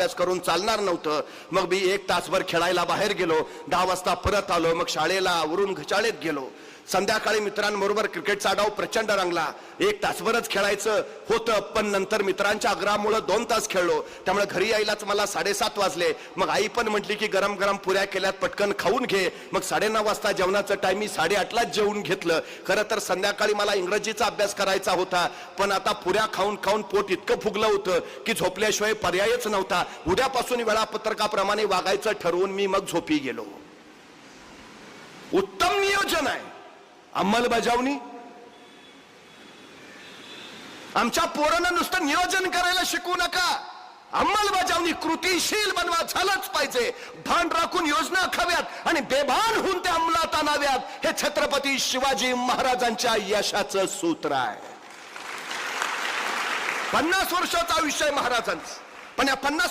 अभ्यास करून चालणार नव्हतं. मग मी 1 तासभर खेळायला बाहेर गेलो, 10 वाजता परत आलो, मग शाळेला आवरून शाळेत गेलो. संध्याकाळी मित्रांबरोबर क्रिकेटचा डाव प्रचंड रंगला. 1 तासभरच खेळायचं होतं, पण नंतर मित्रांच्या आग्रहामुळे 2 तास खेळलो. त्यामुळे घरी यायलाच मला 7:30 वाजले. मग आई पण म्हटली की गरम गरम पुऱ्या केल्यात, पटकन खाऊन घे. मग 9:30 वाजता जेवणाचं टाइम मी 8:30लाच जेवून घेतलं. खरं तर संध्याकाळी मला इंग्रजीचा अभ्यास करायचा होता, पण आता पुऱ्या खाऊन खाऊन पोट इतकं फुगलं होतं की झोपल्याशिवाय पर्यायच नव्हता. उद्यापासून वेळापत्रकाप्रमाणे वागायचं ठरवून मी मग झोपी गेलो. उत्तम नियोजन आहे, अंमलबजावणी. आमच्या पोरांना नुसतं नियोजन करायला शिकवू नका, अंमलबजावणी कृतीशील बनवा. झालंच पाहिजे. भान राखून योजना आखाव्यात आणि बेभान होऊन त्या अंमलात आणाव्यात. हे छत्रपती शिवाजी महाराजांच्या यशाचं सूत्र आहे. 50 वर्षाचं आयुष्य आहे महाराजांचं, पण या 50